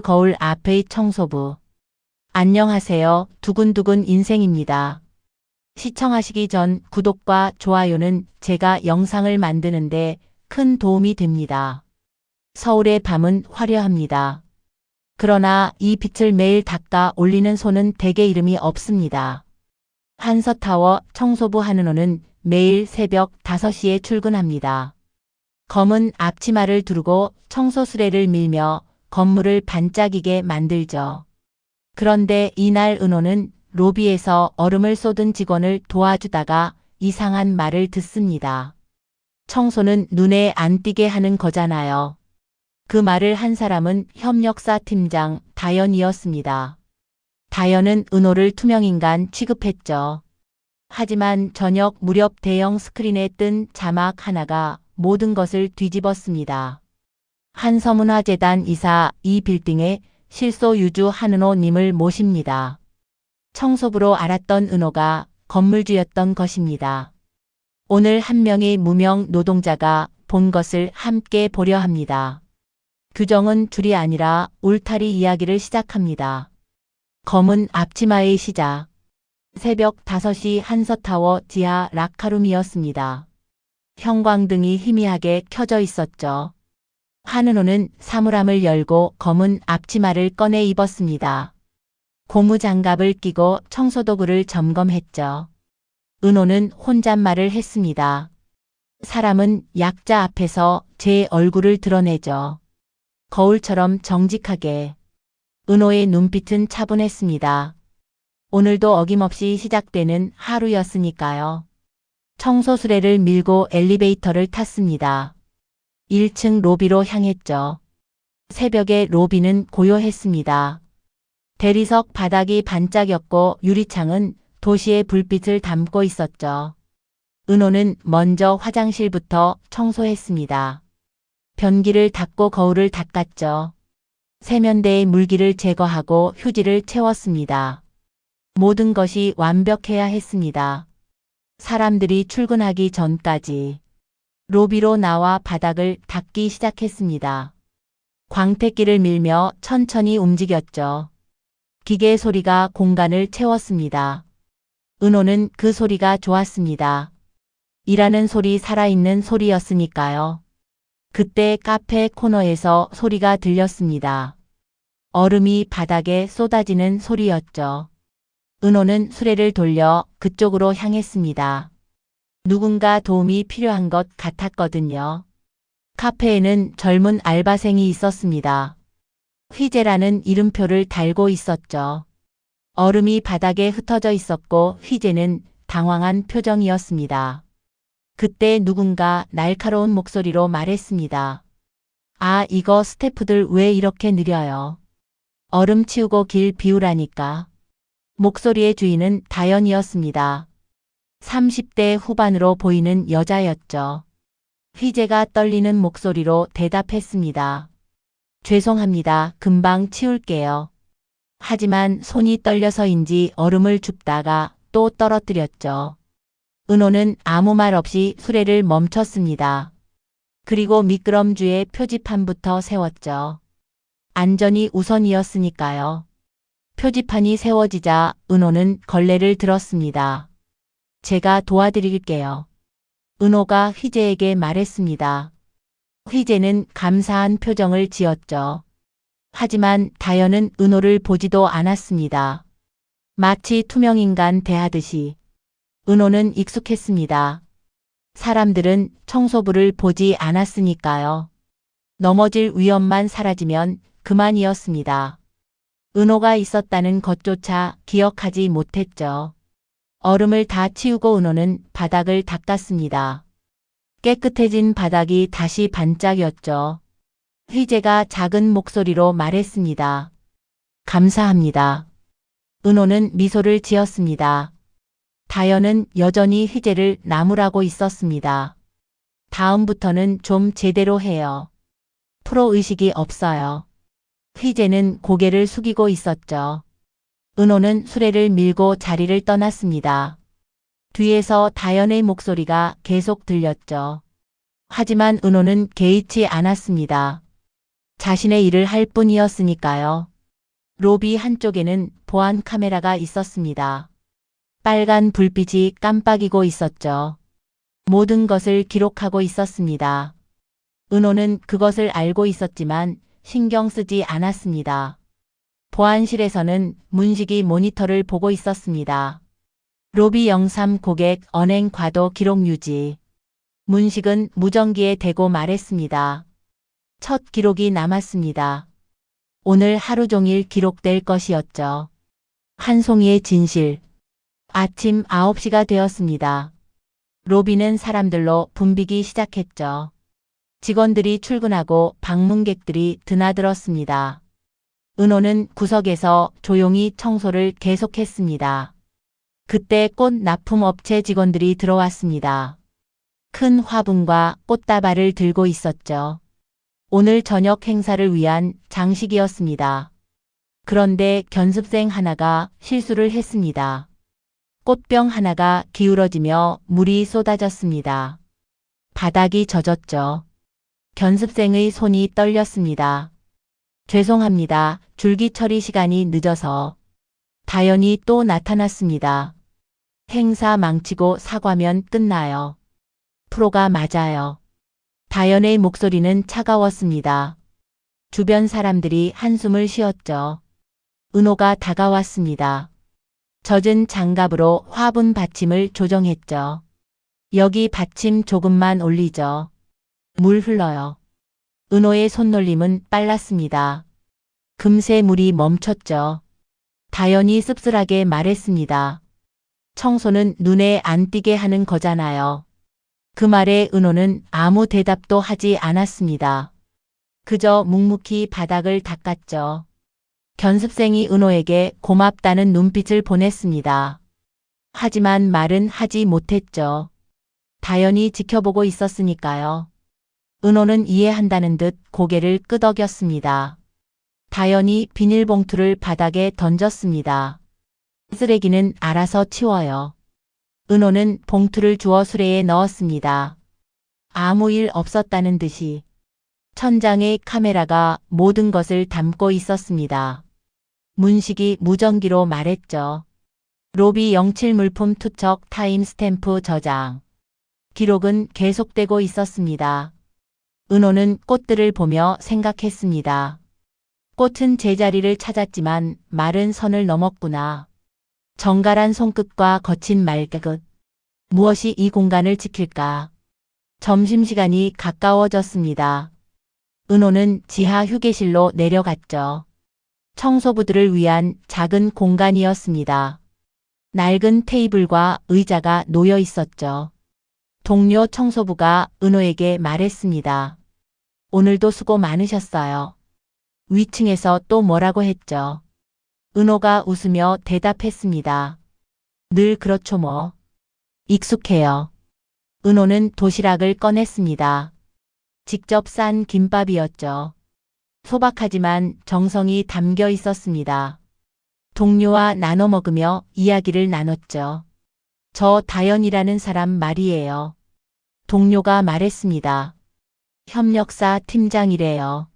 거울 앞의 청소부. 안녕하세요. 두근두근 인생입니다. 시청하시기 전 구독과 좋아요는 제가 영상을 만드는데 큰 도움이 됩니다. 서울의 밤은 화려합니다. 그러나 이 빛을 매일 닦아 올리는 손은 대개 이름이 없습니다. 한서타워 청소부 한은호는 매일 새벽 5시에 출근합니다. 검은 앞치마를 두르고 청소 수레를 밀며 건물을 반짝이게 만들죠. 그런데 이날 은호는 로비에서 얼음을 쏟은 직원을 도와주다가 이상한 말을 듣습니다. 청소는 눈에 안 띄게 하는 거잖아요. 그 말을 한 사람은 협력사 팀장 다연이었습니다. 다연은 은호를 투명인간 취급했죠. 하지만 저녁 무렵 대형 스크린에 뜬 자막 하나가 모든 것을 뒤집었습니다. 한서문화재단 이사 이 빌딩에 실소유주 한은호님을 모십니다. 청소부로 알았던 은호가 건물주였던 것입니다. 오늘 한 명의 무명 노동자가 본 것을 함께 보려 합니다. 규정은 줄이 아니라 울타리 이야기를 시작합니다. 검은 앞치마의 시작. 새벽 5시 한서타워 지하 라카룸이었습니다. 형광등이 희미하게 켜져 있었죠. 한은호는 사물함을 열고 검은 앞치마를 꺼내 입었습니다. 고무장갑을 끼고 청소도구를 점검했죠. 은호는 혼잣말을 했습니다. 사람은 약자 앞에서 제 얼굴을 드러내죠. 거울처럼 정직하게. 은호의 눈빛은 차분했습니다. 오늘도 어김없이 시작되는 하루였으니까요. 청소 수레를 밀고 엘리베이터를 탔습니다. 1층 로비로 향했죠. 새벽에 로비는 고요했습니다. 대리석 바닥이 반짝였고 유리창은 도시의 불빛을 담고 있었죠. 은호는 먼저 화장실부터 청소했습니다. 변기를 닫고 거울을 닦았죠. 세면대의 물기를 제거하고 휴지를 채웠습니다. 모든 것이 완벽해야 했습니다. 사람들이 출근하기 전까지. 로비로 나와 바닥을 닦기 시작했습니다. 광택기를 밀며 천천히 움직였죠. 기계 소리가 공간을 채웠습니다. 은호는 그 소리가 좋았습니다. 일하는 소리, 살아있는 소리였으니까요. 그때 카페 코너에서 소리가 들렸습니다. 얼음이 바닥에 쏟아지는 소리였죠. 은호는 수레를 돌려 그쪽으로 향했습니다. 누군가 도움이 필요한 것 같았거든요. 카페에는 젊은 알바생이 있었습니다. 휘재라는 이름표를 달고 있었죠. 얼음이 바닥에 흩어져 있었고 휘재는 당황한 표정이었습니다. 그때 누군가 날카로운 목소리로 말했습니다. 아, 이거 스태프들 왜 이렇게 느려요? 얼음 치우고 길 비우라니까. 목소리의 주인은 다연이었습니다. 30대 후반으로 보이는 여자였죠. 휘재가 떨리는 목소리로 대답했습니다. 죄송합니다. 금방 치울게요. 하지만 손이 떨려서인지 얼음을 줍다가 또 떨어뜨렸죠. 은호는 아무 말 없이 수레를 멈췄습니다. 그리고 미끄럼주의 표지판부터 세웠죠. 안전이 우선이었으니까요. 표지판이 세워지자 은호는 걸레를 들었습니다. 제가 도와드릴게요. 은호가 휘재에게 말했습니다. 휘재는 감사한 표정을 지었죠. 하지만 다연은 은호를 보지도 않았습니다. 마치 투명인간 대하듯이. 은호는 익숙했습니다. 사람들은 청소부를 보지 않았으니까요. 넘어질 위험만 사라지면 그만이었습니다. 은호가 있었다는 것조차 기억하지 못했죠. 얼음을 다 치우고 은호는 바닥을 닦았습니다. 깨끗해진 바닥이 다시 반짝였죠. 휘재가 작은 목소리로 말했습니다. 감사합니다. 은호는 미소를 지었습니다. 다연은 여전히 휘재를 나무라고 있었습니다. 다음부터는 좀 제대로 해요. 프로의식이 없어요. 휘재는 고개를 숙이고 있었죠. 은호는 수레를 밀고 자리를 떠났습니다. 뒤에서 다연의 목소리가 계속 들렸죠. 하지만 은호는 개의치 않았습니다. 자신의 일을 할 뿐이었으니까요. 로비 한쪽에는 보안 카메라가 있었습니다. 빨간 불빛이 깜빡이고 있었죠. 모든 것을 기록하고 있었습니다. 은호는 그것을 알고 있었지만 신경 쓰지 않았습니다. 보안실에서는 문식이 모니터를 보고 있었습니다. 로비 03 고객 언행 과도 기록 유지. 문식은 무전기에 대고 말했습니다. 첫 기록이 남았습니다. 오늘 하루 종일 기록될 것이었죠. 한 송이의 진실. 아침 9시가 되었습니다. 로비는 사람들로 붐비기 시작했죠. 직원들이 출근하고 방문객들이 드나들었습니다. 은호는 구석에서 조용히 청소를 계속했습니다. 그때 꽃 납품업체 직원들이 들어왔습니다. 큰 화분과 꽃다발을 들고 있었죠. 오늘 저녁 행사를 위한 장식이었습니다. 그런데 견습생 하나가 실수를 했습니다. 꽃병 하나가 기울어지며 물이 쏟아졌습니다. 바닥이 젖었죠. 견습생의 손이 떨렸습니다. 죄송합니다. 줄기 처리 시간이 늦어서. 다연이 또 나타났습니다. 행사 망치고 사과면 끝나요. 프로가 맞아요. 다연의 목소리는 차가웠습니다. 주변 사람들이 한숨을 쉬었죠. 은호가 다가왔습니다. 젖은 장갑으로 화분 받침을 조정했죠. 여기 받침 조금만 올리죠. 물 흘러요. 은호의 손놀림은 빨랐습니다. 금세 물이 멈췄죠. 다연이 씁쓸하게 말했습니다. 청소는 눈에 안 띄게 하는 거잖아요. 그 말에 은호는 아무 대답도 하지 않았습니다. 그저 묵묵히 바닥을 닦았죠. 견습생이 은호에게 고맙다는 눈빛을 보냈습니다. 하지만 말은 하지 못했죠. 다연이 지켜보고 있었으니까요. 은호는 이해한다는 듯 고개를 끄덕였습니다. 다연이 비닐봉투를 바닥에 던졌습니다. 쓰레기는 알아서 치워요. 은호는 봉투를 주워 수레에 넣었습니다. 아무 일 없었다는 듯이. 천장의 카메라가 모든 것을 담고 있었습니다. 문식이 무전기로 말했죠. 로비 07 물품 투척 타임 스탬프 저장. 기록은 계속되고 있었습니다. 은호는 꽃들을 보며 생각했습니다. 꽃은 제자리를 찾았지만 마른 선을 넘었구나. 정갈한 손끝과 거친 말끝. 무엇이 이 공간을 지킬까? 점심시간이 가까워졌습니다. 은호는 지하 휴게실로 내려갔죠. 청소부들을 위한 작은 공간이었습니다. 낡은 테이블과 의자가 놓여 있었죠. 동료 청소부가 은호에게 말했습니다. 오늘도 수고 많으셨어요. 위층에서 또 뭐라고 했죠. 은호가 웃으며 대답했습니다. 늘 그렇죠 뭐. 익숙해요. 은호는 도시락을 꺼냈습니다. 직접 싼 김밥이었죠. 소박하지만 정성이 담겨 있었습니다. 동료와 나눠 먹으며 이야기를 나눴죠. 저 다연이라는 사람 말이에요. 동료가 말했습니다. 협력사 팀장이래요.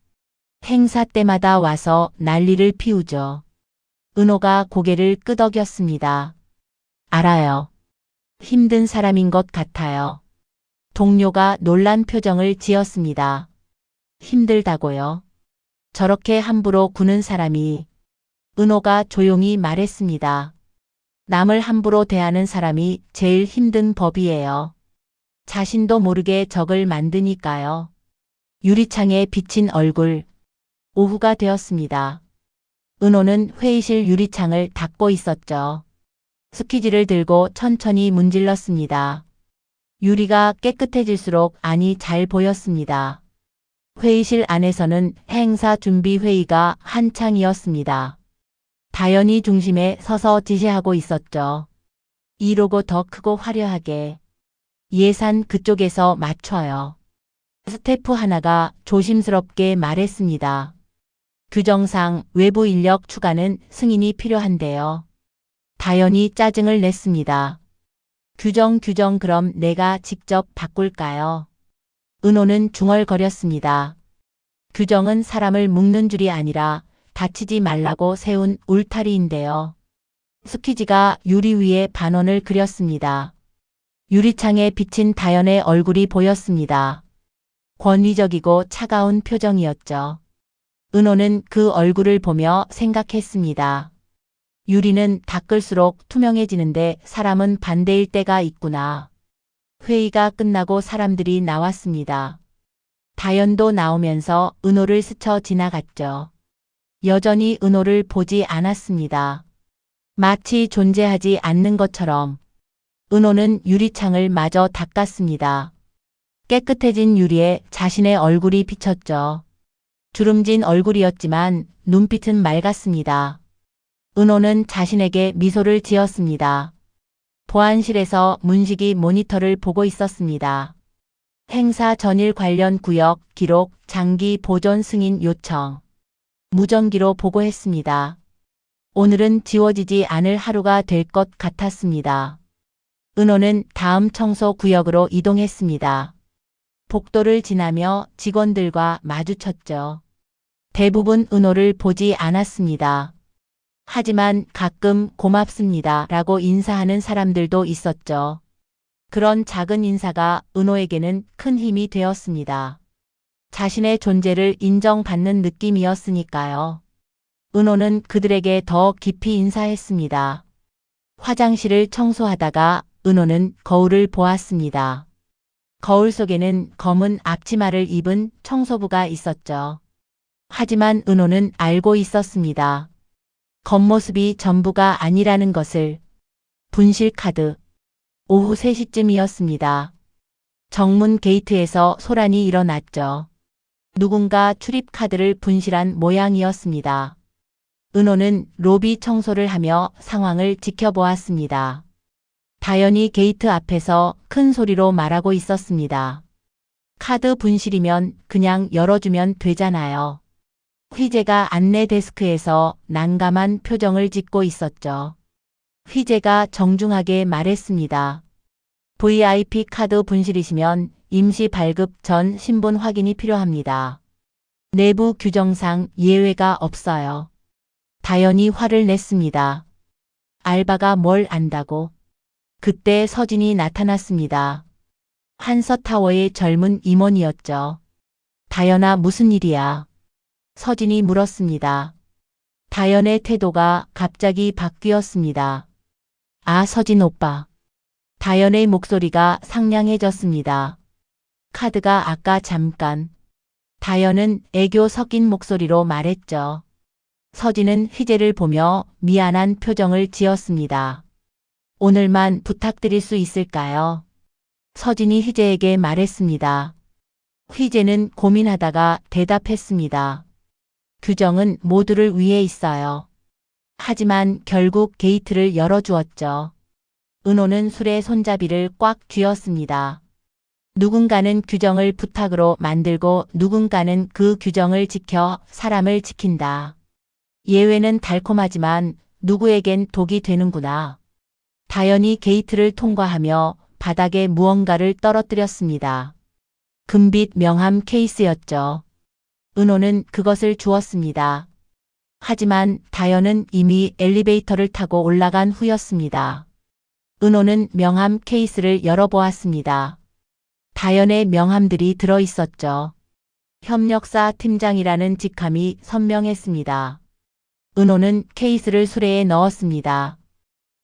행사 때마다 와서 난리를 피우죠. 은호가 고개를 끄덕였습니다. 알아요. 힘든 사람인 것 같아요. 동료가 놀란 표정을 지었습니다. 힘들다고요? 저렇게 함부로 구는 사람이. 은호가 조용히 말했습니다. 남을 함부로 대하는 사람이 제일 힘든 법이에요. 자신도 모르게 적을 만드니까요. 유리창에 비친 얼굴. 오후가 되었습니다. 은호는 회의실 유리창을 닫고 있었죠. 스퀴지를 들고 천천히 문질렀습니다. 유리가 깨끗해질수록 안이 잘 보였습니다. 회의실 안에서는 행사 준비 회의가 한창이었습니다. 다연이 중심에 서서 지시하고 있었죠. 이 로고 더 크고 화려하게. 예산 그쪽에서 맞춰요. 스태프 하나가 조심스럽게 말했습니다. 규정상 외부 인력 추가는 승인이 필요한데요. 다연이 짜증을 냈습니다. 규정 그럼 내가 직접 바꿀까요? 은호는 중얼거렸습니다. 규정은 사람을 묶는 줄이 아니라 다치지 말라고 세운 울타리인데요. 스퀴지가 유리 위에 반원을 그렸습니다. 유리창에 비친 다연의 얼굴이 보였습니다. 권위적이고 차가운 표정이었죠. 은호는 그 얼굴을 보며 생각했습니다. 유리는 닦을수록 투명해지는데 사람은 반대일 때가 있구나. 회의가 끝나고 사람들이 나왔습니다. 다연도 나오면서 은호를 스쳐 지나갔죠. 여전히 은호를 보지 않았습니다. 마치 존재하지 않는 것처럼. 은호는 유리창을 마저 닦았습니다. 깨끗해진 유리에 자신의 얼굴이 비쳤죠. 주름진 얼굴이었지만 눈빛은 맑았습니다. 은호는 자신에게 미소를 지었습니다. 보안실에서 문식이 모니터를 보고 있었습니다. 행사 전일 관련 구역, 기록, 장기 보존 승인 요청. 무전기로 보고했습니다. 오늘은 지워지지 않을 하루가 될 것 같았습니다. 은호는 다음 청소 구역으로 이동했습니다. 복도를 지나며 직원들과 마주쳤죠. 대부분 은호를 보지 않았습니다. 하지만 가끔 고맙습니다 라고 인사하는 사람들도 있었죠. 그런 작은 인사가 은호에게는 큰 힘이 되었습니다. 자신의 존재를 인정받는 느낌이었으니까요. 은호는 그들에게 더 깊이 인사했습니다. 화장실을 청소하다가 은호는 거울을 보았습니다. 거울 속에는 검은 앞치마를 입은 청소부가 있었죠. 하지만 은호는 알고 있었습니다. 겉모습이 전부가 아니라는 것을. 분실 카드. 오후 3시쯤이었습니다. 정문 게이트에서 소란이 일어났죠. 누군가 출입 카드를 분실한 모양이었습니다. 은호는 로비 청소를 하며 상황을 지켜보았습니다. 다연이 게이트 앞에서 큰 소리로 말하고 있었습니다. 카드 분실이면 그냥 열어주면 되잖아요. 휘재가 안내 데스크에서 난감한 표정을 짓고 있었죠. 휘재가 정중하게 말했습니다. VIP 카드 분실이시면 임시 발급 전 신분 확인이 필요합니다. 내부 규정상 예외가 없어요. 다연이 화를 냈습니다. 알바가 뭘 안다고. 그때 서진이 나타났습니다. 한서타워의 젊은 임원이었죠. 다연아, 무슨 일이야? 서진이 물었습니다. 다연의 태도가 갑자기 바뀌었습니다. 아, 서진 오빠. 다연의 목소리가 상냥해졌습니다. 카드가 아까 잠깐. 다연은 애교 섞인 목소리로 말했죠. 서진은 휘재를 보며 미안한 표정을 지었습니다. 오늘만 부탁드릴 수 있을까요? 서진이 휘재에게 말했습니다. 휘재는 고민하다가 대답했습니다. 규정은 모두를 위해 있어요. 하지만 결국 게이트를 열어주었죠. 은호는 술의 손잡이를 꽉 쥐었습니다. 누군가는 규정을 부탁으로 만들고 누군가는 그 규정을 지켜 사람을 지킨다. 예외는 달콤하지만 누구에겐 독이 되는구나. 다연이 게이트를 통과하며 바닥에 무언가를 떨어뜨렸습니다. 금빛 명함 케이스였죠. 은호는 그것을 주었습니다. 하지만 다연은 이미 엘리베이터를 타고 올라간 후였습니다. 은호는 명함 케이스를 열어보았습니다. 다연의 명함들이 들어있었죠. 협력사 팀장이라는 직함이 선명했습니다. 은호는 케이스를 수레에 넣었습니다.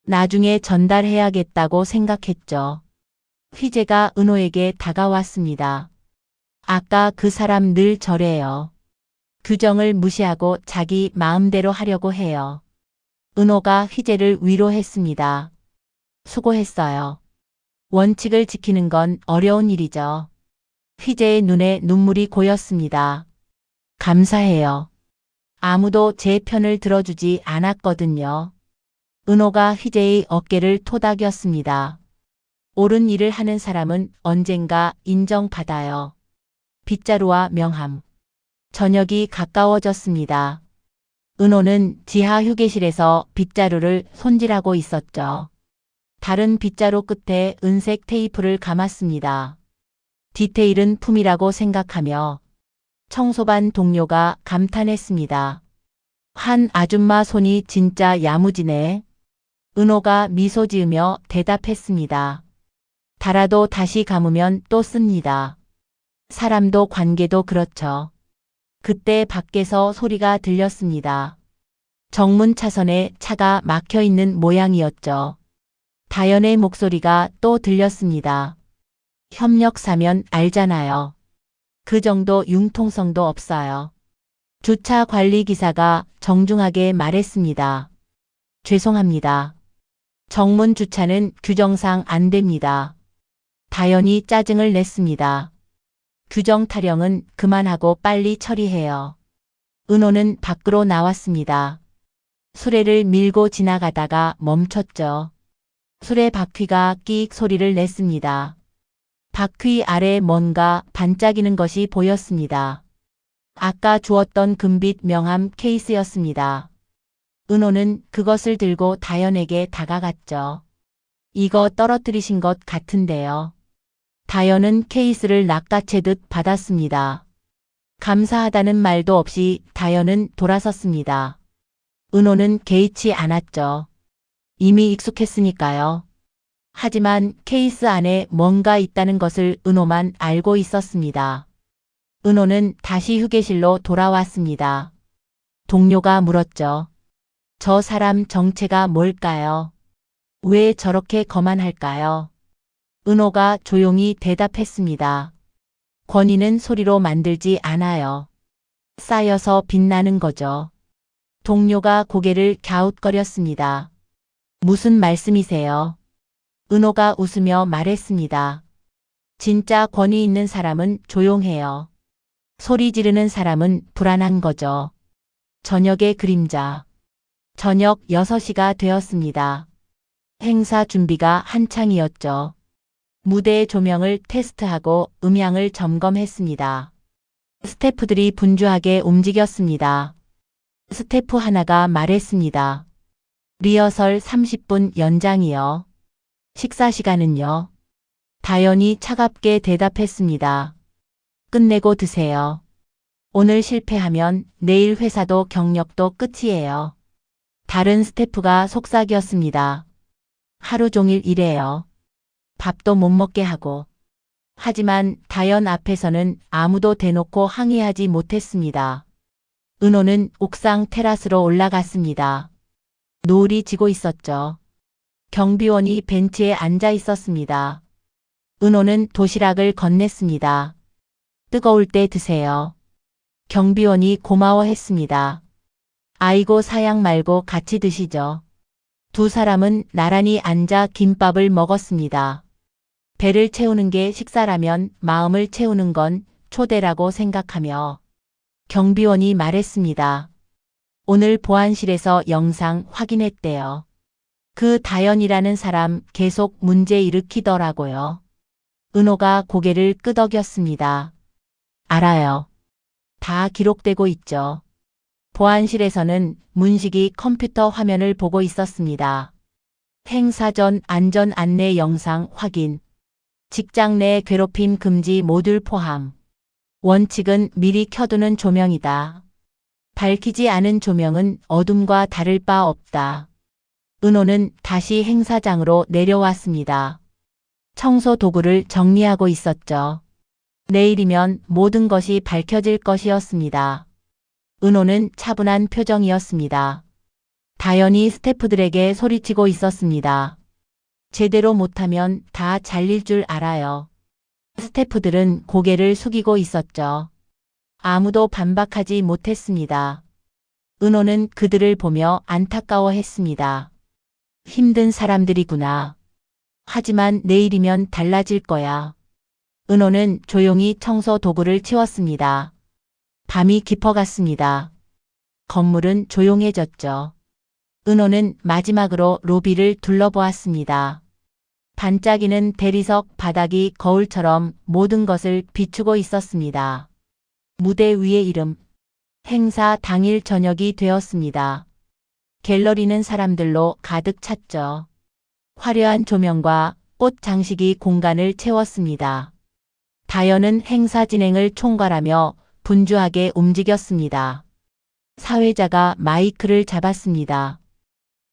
나중에 전달해야겠다고 생각했죠. 휘재가 은호에게 다가왔습니다. 아까 그 사람 늘 저래요. 규정을 무시하고 자기 마음대로 하려고 해요. 은호가 휘재를 위로했습니다. 수고했어요. 원칙을 지키는 건 어려운 일이죠. 휘재의 눈에 눈물이 고였습니다. 감사해요. 아무도 제 편을 들어주지 않았거든요. 은호가 휘재의 어깨를 토닥였습니다. 옳은 일을 하는 사람은 언젠가 인정받아요. 빗자루와 명함. 저녁이 가까워졌습니다. 은호는 지하 휴게실에서 빗자루를 손질하고 있었죠. 다른 빗자루 끝에 은색 테이프를 감았습니다. 디테일은 품이라고 생각하며 청소반 동료가 감탄했습니다. 한 아줌마 손이 진짜 야무지네. 은호가 미소 지으며 대답했습니다. 달아도 다시 감으면 또 씁니다. 사람도 관계도 그렇죠. 그때 밖에서 소리가 들렸습니다. 정문 차선에 차가 막혀 있는 모양이었죠. 다연의 목소리가 또 들렸습니다. 협력 사면 알잖아요. 그 정도 융통성도 없어요. 주차 관리 기사가 정중하게 말했습니다. 죄송합니다. 정문 주차는 규정상 안 됩니다. 다연이 짜증을 냈습니다. 규정 타령은 그만하고 빨리 처리해요. 은호는 밖으로 나왔습니다. 수레를 밀고 지나가다가 멈췄죠. 수레 바퀴가 끼익 소리를 냈습니다. 바퀴 아래 뭔가 반짝이는 것이 보였습니다. 아까 주었던 금빛 명함 케이스였습니다. 은호는 그것을 들고 다연에게 다가갔죠. 이거 떨어뜨리신 것 같은데요. 다연은 케이스를 낚아채듯 받았습니다. 감사하다는 말도 없이 다연은 돌아섰습니다. 은호는 개의치 않았죠. 이미 익숙했으니까요. 하지만 케이스 안에 뭔가 있다는 것을 은호만 알고 있었습니다. 은호는 다시 휴게실로 돌아왔습니다. 동료가 물었죠. 저 사람 정체가 뭘까요? 왜 저렇게 거만할까요? 은호가 조용히 대답했습니다. 권위는 소리로 만들지 않아요. 쌓여서 빛나는 거죠. 동료가 고개를 갸웃거렸습니다. 무슨 말씀이세요? 은호가 웃으며 말했습니다. 진짜 권위 있는 사람은 조용해요. 소리 지르는 사람은 불안한 거죠. 저녁의 그림자. 저녁 6시가 되었습니다. 행사 준비가 한창이었죠. 무대 조명을 테스트하고 음향을 점검했습니다. 스태프들이 분주하게 움직였습니다. 스태프 하나가 말했습니다. 리허설 30분 연장이요. 식사 시간은요? 다연이 차갑게 대답했습니다. 끝내고 드세요. 오늘 실패하면 내일 회사도 경력도 끝이에요. 다른 스태프가 속삭였습니다. 하루 종일 일해요. 밥도 못 먹게 하고. 하지만 다연 앞에서는 아무도 대놓고 항의하지 못했습니다. 은호는 옥상 테라스로 올라갔습니다. 노을이 지고 있었죠. 경비원이 벤치에 앉아 있었습니다. 은호는 도시락을 건넸습니다. 뜨거울 때 드세요. 경비원이 고마워했습니다. 아이고 사양 말고 같이 드시죠. 두 사람은 나란히 앉아 김밥을 먹었습니다. 배를 채우는 게 식사라면 마음을 채우는 건 초대라고 생각하며 경비원이 말했습니다. 오늘 보안실에서 영상 확인했대요. 그 다연이라는 사람 계속 문제 일으키더라고요. 은호가 고개를 끄덕였습니다. 알아요. 다 기록되고 있죠. 보안실에서는 문식이 컴퓨터 화면을 보고 있었습니다. 행사 전 안전 안내 영상 확인. 직장 내 괴롭힘 금지 모듈 포함. 원칙은 미리 켜두는 조명이다. 밝히지 않은 조명은 어둠과 다를 바 없다. 은호는 다시 행사장으로 내려왔습니다. 청소 도구를 정리하고 있었죠. 내일이면 모든 것이 밝혀질 것이었습니다. 은호는 차분한 표정이었습니다. 다연이 스태프들에게 소리치고 있었습니다. 제대로 못하면 다 잘릴 줄 알아요. 스태프들은 고개를 숙이고 있었죠. 아무도 반박하지 못했습니다. 은호는 그들을 보며 안타까워했습니다. 힘든 사람들이구나. 하지만 내일이면 달라질 거야. 은호는 조용히 청소 도구를 치웠습니다. 밤이 깊어갔습니다. 건물은 조용해졌죠. 은호는 마지막으로 로비를 둘러보았습니다. 반짝이는 대리석 바닥이 거울처럼 모든 것을 비추고 있었습니다. 무대 위의 이름. 행사 당일 저녁이 되었습니다. 갤러리는 사람들로 가득 찼죠. 화려한 조명과 꽃 장식이 공간을 채웠습니다. 다연은 행사 진행을 총괄하며 분주하게 움직였습니다. 사회자가 마이크를 잡았습니다.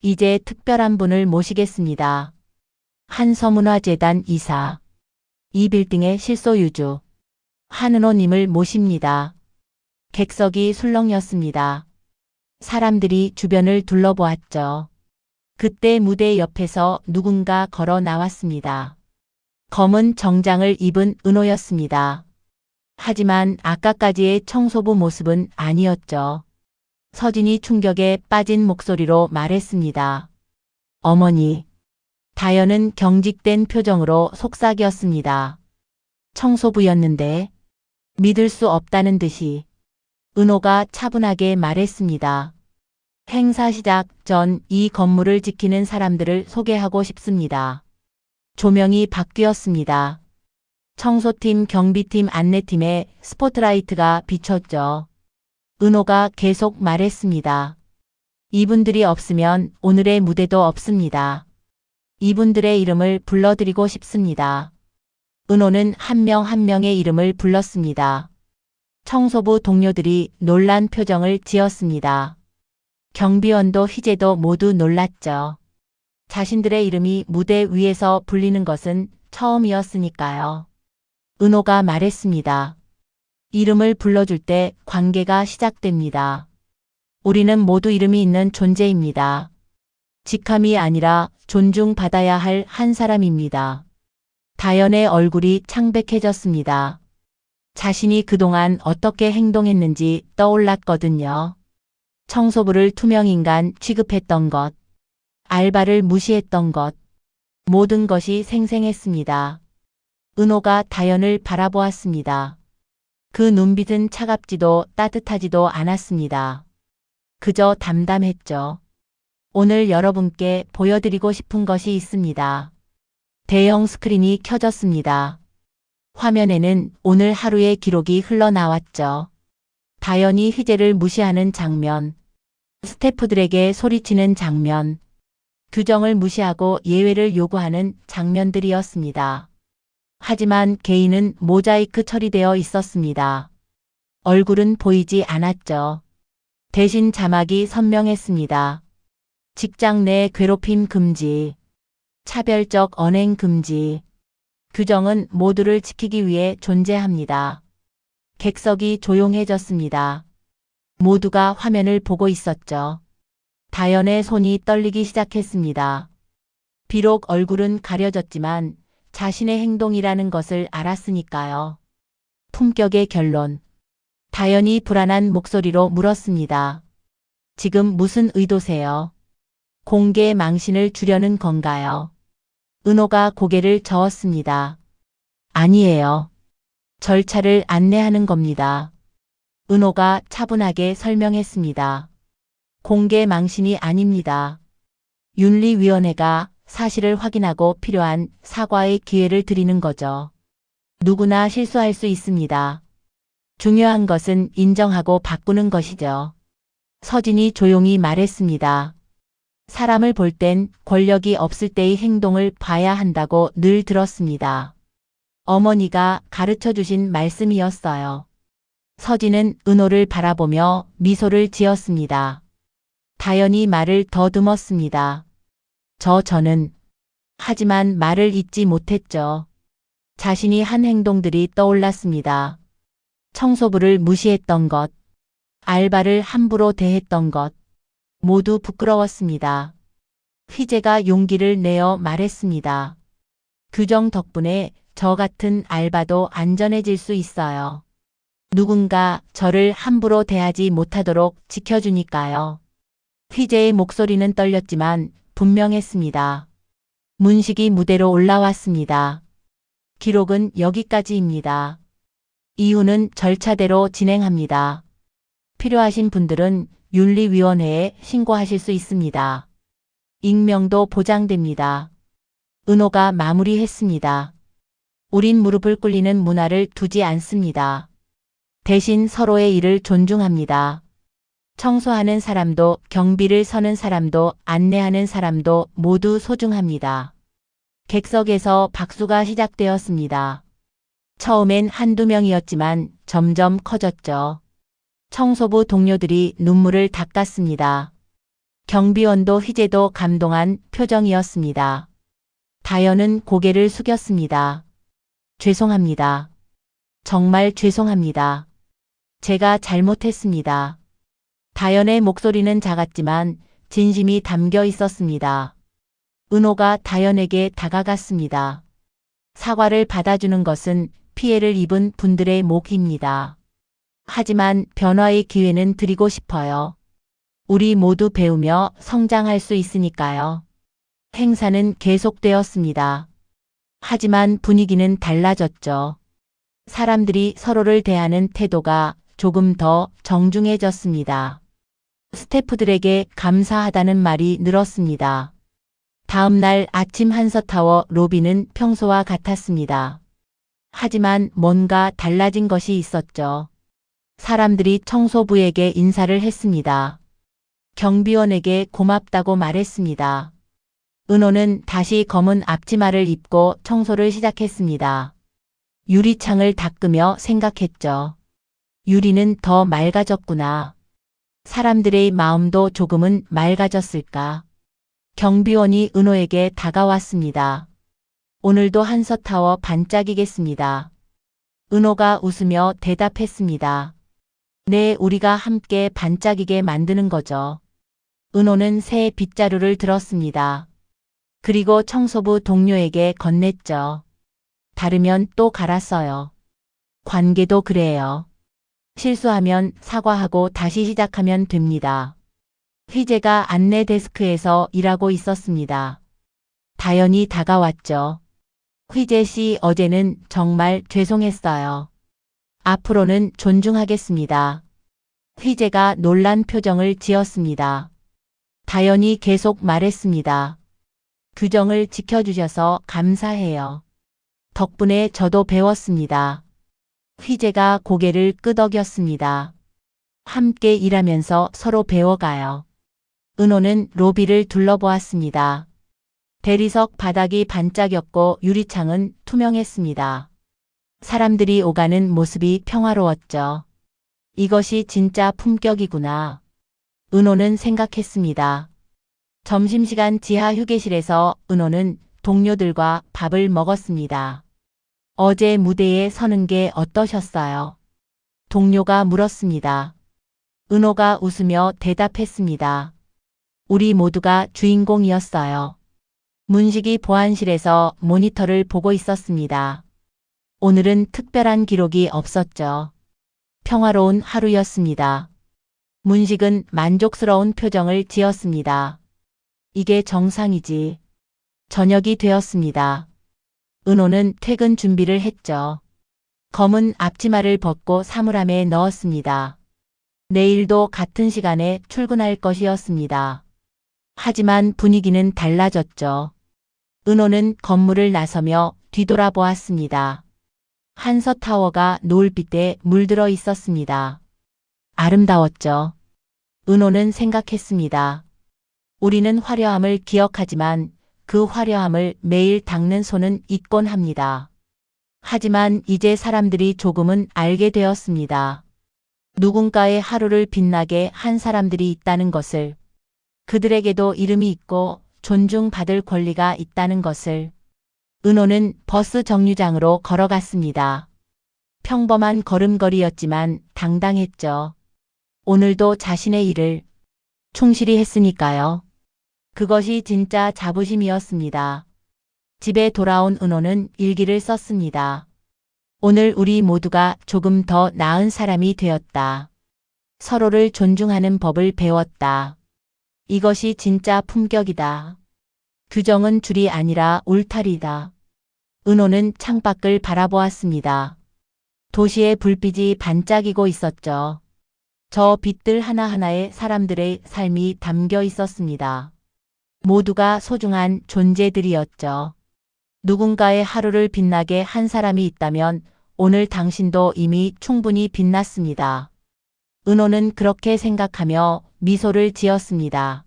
이제 특별한 분을 모시겠습니다. 한서문화재단 이사, 이 빌딩의 실소유주, 한은호님을 모십니다. 객석이 술렁였습니다. 사람들이 주변을 둘러보았죠. 그때 무대 옆에서 누군가 걸어 나왔습니다. 검은 정장을 입은 은호였습니다. 하지만 아까까지의 청소부 모습은 아니었죠. 서진이 충격에 빠진 목소리로 말했습니다. 어머니. 다연은 경직된 표정으로 속삭였습니다. 청소부였는데 믿을 수 없다는 듯이 은호가 차분하게 말했습니다. 행사 시작 전 이 건물을 지키는 사람들을 소개하고 싶습니다. 조명이 바뀌었습니다. 청소팀, 경비팀, 안내팀에 스포트라이트가 비쳤죠. 은호가 계속 말했습니다. 이분들이 없으면 오늘의 무대도 없습니다. 이분들의 이름을 불러드리고 싶습니다. 은호는 한 명 한 명의 이름을 불렀습니다. 청소부 동료들이 놀란 표정을 지었습니다. 경비원도 희재도 모두 놀랐죠. 자신들의 이름이 무대 위에서 불리는 것은 처음이었으니까요. 은호가 말했습니다. 이름을 불러줄 때 관계가 시작됩니다. 우리는 모두 이름이 있는 존재입니다. 직함이 아니라 존중받아야 할 한 사람입니다. 다연의 얼굴이 창백해졌습니다. 자신이 그동안 어떻게 행동했는지 떠올랐거든요. 청소부를 투명인간 취급했던 것, 알바를 무시했던 것, 모든 것이 생생했습니다. 은호가 다연을 바라보았습니다. 그 눈빛은 차갑지도 따뜻하지도 않았습니다. 그저 담담했죠. 오늘 여러분께 보여드리고 싶은 것이 있습니다. 대형 스크린이 켜졌습니다. 화면에는 오늘 하루의 기록이 흘러나왔죠. 다연이 희재를 무시하는 장면, 스태프들에게 소리치는 장면, 규정을 무시하고 예외를 요구하는 장면들이었습니다. 하지만 개인은 모자이크 처리되어 있었습니다. 얼굴은 보이지 않았죠. 대신 자막이 선명했습니다. 직장 내 괴롭힘 금지, 차별적 언행 금지. 규정은 모두를 지키기 위해 존재합니다. 객석이 조용해졌습니다. 모두가 화면을 보고 있었죠. 다연의 손이 떨리기 시작했습니다. 비록 얼굴은 가려졌지만 자신의 행동이라는 것을 알았으니까요. 품격의 결론. 다연이 불안한 목소리로 물었습니다. 지금 무슨 의도세요? 공개 망신을 주려는 건가요? 은호가 고개를 저었습니다. 아니에요. 절차를 안내하는 겁니다. 은호가 차분하게 설명했습니다. 공개 망신이 아닙니다. 윤리위원회가 사실을 확인하고 필요한 사과의 기회를 드리는 거죠. 누구나 실수할 수 있습니다. 중요한 것은 인정하고 바꾸는 것이죠. 서진이 조용히 말했습니다. 사람을 볼 땐 권력이 없을 때의 행동을 봐야 한다고 늘 들었습니다. 어머니가 가르쳐 주신 말씀이었어요. 서진은 은호를 바라보며 미소를 지었습니다. 다연이 말을 더듬었습니다. 저는 하지만 말을 잇지 못했죠. 자신이 한 행동들이 떠올랐습니다. 청소부를 무시했던 것, 알바를 함부로 대했던 것, 모두 부끄러웠습니다. 희재가 용기를 내어 말했습니다. 규정 덕분에 저 같은 알바도 안전해질 수 있어요. 누군가 저를 함부로 대하지 못하도록 지켜주니까요. 희재의 목소리는 떨렸지만 분명했습니다. 문식이 무대로 올라왔습니다. 기록은 여기까지입니다. 이후는 절차대로 진행합니다. 필요하신 분들은 윤리위원회에 신고하실 수 있습니다. 익명도 보장됩니다. 은호가 마무리했습니다. 우린 무릎을 꿇리는 문화를 두지 않습니다. 대신 서로의 일을 존중합니다. 청소하는 사람도 경비를 서는 사람도 안내하는 사람도 모두 소중합니다. 객석에서 박수가 시작되었습니다. 처음엔 한두 명이었지만 점점 커졌죠. 청소부 동료들이 눈물을 닦았습니다. 경비원도 희재도 감동한 표정이었습니다. 다연은 고개를 숙였습니다. 죄송합니다. 정말 죄송합니다. 제가 잘못했습니다. 다연의 목소리는 작았지만 진심이 담겨 있었습니다. 은호가 다연에게 다가갔습니다. 사과를 받아주는 것은 피해를 입은 분들의 몫입니다. 하지만 변화의 기회는 드리고 싶어요. 우리 모두 배우며 성장할 수 있으니까요. 행사는 계속되었습니다. 하지만 분위기는 달라졌죠. 사람들이 서로를 대하는 태도가 조금 더 정중해졌습니다. 스태프들에게 감사하다는 말이 늘었습니다. 다음 날 아침 한서타워 로비는 평소와 같았습니다. 하지만 뭔가 달라진 것이 있었죠. 사람들이 청소부에게 인사를 했습니다. 경비원에게 고맙다고 말했습니다. 은호는 다시 검은 앞치마를 입고 청소를 시작했습니다. 유리창을 닦으며 생각했죠. 유리는 더 맑아졌구나. 사람들의 마음도 조금은 맑아졌을까. 경비원이 은호에게 다가왔습니다. 오늘도 한서타워 반짝이겠습니다. 은호가 웃으며 대답했습니다. 네, 우리가 함께 반짝이게 만드는 거죠. 은호는 새 빗자루를 들었습니다. 그리고 청소부 동료에게 건넸죠. 다르면 또 갈았어요. 관계도 그래요. 실수하면 사과하고 다시 시작하면 됩니다. 희재가 안내 데스크에서 일하고 있었습니다. 다연이 다가왔죠. 희재 씨, 어제는 정말 죄송했어요. 앞으로는 존중하겠습니다. 희재가 놀란 표정을 지었습니다. 다연이 계속 말했습니다. 규정을 지켜주셔서 감사해요. 덕분에 저도 배웠습니다. 희재가 고개를 끄덕였습니다. 함께 일하면서 서로 배워가요. 은호는 로비를 둘러보았습니다. 대리석 바닥이 반짝였고 유리창은 투명했습니다. 사람들이 오가는 모습이 평화로웠죠. 이것이 진짜 품격이구나. 은호는 생각했습니다. 점심시간 지하 휴게실에서 은호는 동료들과 밥을 먹었습니다. 어제 무대에 서는 게 어떠셨어요? 동료가 물었습니다. 은호가 웃으며 대답했습니다. 우리 모두가 주인공이었어요. 문식이 보안실에서 모니터를 보고 있었습니다. 오늘은 특별한 기록이 없었죠. 평화로운 하루였습니다. 문식은 만족스러운 표정을 지었습니다. 이게 정상이지. 저녁이 되었습니다. 은호는 퇴근 준비를 했죠. 검은 앞치마를 벗고 사물함에 넣었습니다. 내일도 같은 시간에 출근할 것이었습니다. 하지만 분위기는 달라졌죠. 은호는 건물을 나서며 뒤돌아보았습니다. 한서타워가 노을빛에 물들어 있었습니다. 아름다웠죠. 은호는 생각했습니다. 우리는 화려함을 기억하지만 그 화려함을 매일 닦는 손은 있곤 합니다. 하지만 이제 사람들이 조금은 알게 되었습니다. 누군가의 하루를 빛나게 한 사람들이 있다는 것을, 그들에게도 이름이 있고 존중받을 권리가 있다는 것을. 은호는 버스 정류장으로 걸어갔습니다. 평범한 걸음걸이였지만 당당했죠. 오늘도 자신의 일을 충실히 했으니까요. 그것이 진짜 자부심이었습니다. 집에 돌아온 은호는 일기를 썼습니다. 오늘 우리 모두가 조금 더 나은 사람이 되었다. 서로를 존중하는 법을 배웠다. 이것이 진짜 품격이다. 규정은 줄이 아니라 울타리다. 은호는 창밖을 바라보았습니다. 도시의 불빛이 반짝이고 있었죠. 저 빛들 하나하나에 사람들의 삶이 담겨 있었습니다. 모두가 소중한 존재들이었죠. 누군가의 하루를 빛나게 한 사람이 있다면 오늘 당신도 이미 충분히 빛났습니다. 은호는 그렇게 생각하며 미소를 지었습니다.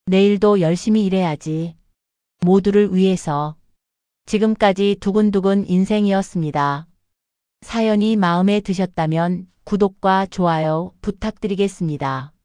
내일도 열심히 일해야지. 모두를 위해서. 지금까지 두근두근 인생이었습니다. 사연이 마음에 드셨다면 구독과 좋아요 부탁드리겠습니다.